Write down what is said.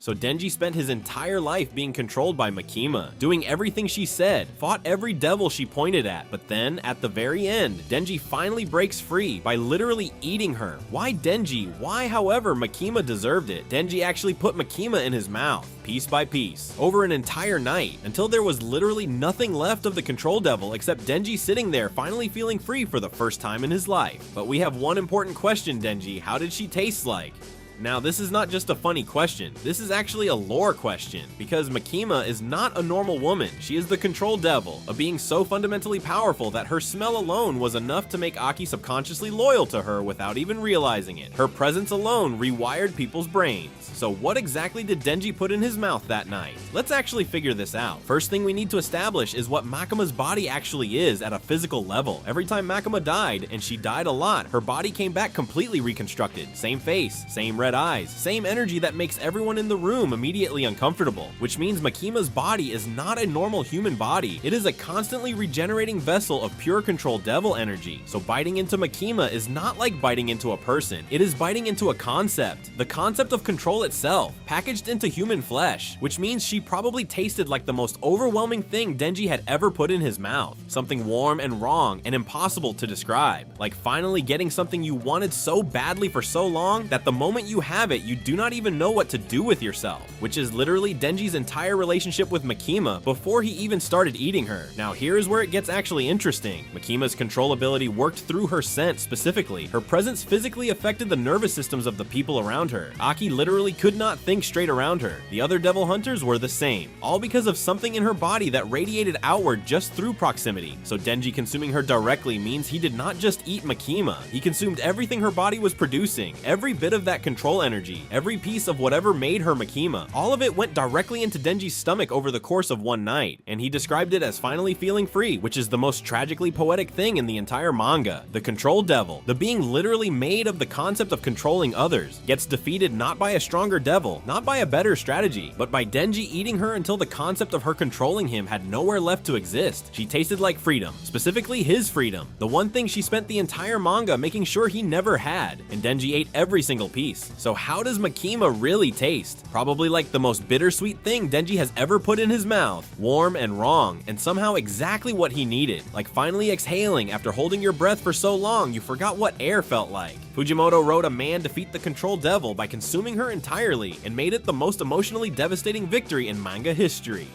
So Denji spent his entire life being controlled by Makima, doing everything she said, fought every devil she pointed at, but then, at the very end, Denji finally breaks free by literally eating her. Why Denji? Why, however, Makima deserved it? Denji actually put Makima in his mouth, piece by piece, over an entire night, until there was literally nothing left of the control devil except Denji sitting there finally feeling free for the first time in his life. But we have one important question, Denji. How did she taste like? Now, this is not just a funny question, this is actually a lore question, because Makima is not a normal woman. She is the control devil, a being so fundamentally powerful that her smell alone was enough to make Aki subconsciously loyal to her without even realizing it. Her presence alone rewired people's brains. So what exactly did Denji put in his mouth that night? Let's actually figure this out. First thing we need to establish is what Makima's body actually is at a physical level. Every time Makima died, and she died a lot, her body came back completely reconstructed. Same face, same red eyes, same energy that makes everyone in the room immediately uncomfortable, which means Makima's body is not a normal human body. It is a constantly regenerating vessel of pure control devil energy. So biting into Makima is not like biting into a person. It is biting into a concept, the concept of control itself, packaged into human flesh, which means she probably tasted like the most overwhelming thing Denji had ever put in his mouth. Something warm and wrong and impossible to describe. Like finally getting something you wanted so badly for so long that the moment you have it, you do not even know what to do with yourself, which is literally Denji's entire relationship with Makima before he even started eating her. Now here is where it gets actually interesting. Makima's control ability worked through her scent specifically. Her presence physically affected the nervous systems of the people around her. Aki literally could not think straight around her. The other devil hunters were the same, all because of something in her body that radiated outward just through proximity. So Denji consuming her directly means he did not just eat Makima, he consumed everything her body was producing, every bit of that control energy, every piece of whatever made her Makima. All of it went directly into Denji's stomach over the course of one night, and he described it as finally feeling free, which is the most tragically poetic thing in the entire manga. The control devil, the being literally made of the concept of controlling others, gets defeated not by a stronger devil, not by a better strategy, but by Denji eating her until the concept of her controlling him had nowhere left to exist. She tasted like freedom, specifically his freedom, the one thing she spent the entire manga making sure he never had, and Denji ate every single piece. So how does Makima really taste? Probably like the most bittersweet thing Denji has ever put in his mouth, warm and wrong, and somehow exactly what he needed, like finally exhaling after holding your breath for so long you forgot what air felt like. Fujimoto wrote a man defeat the control devil by consuming her entirely and made it the most emotionally devastating victory in manga history.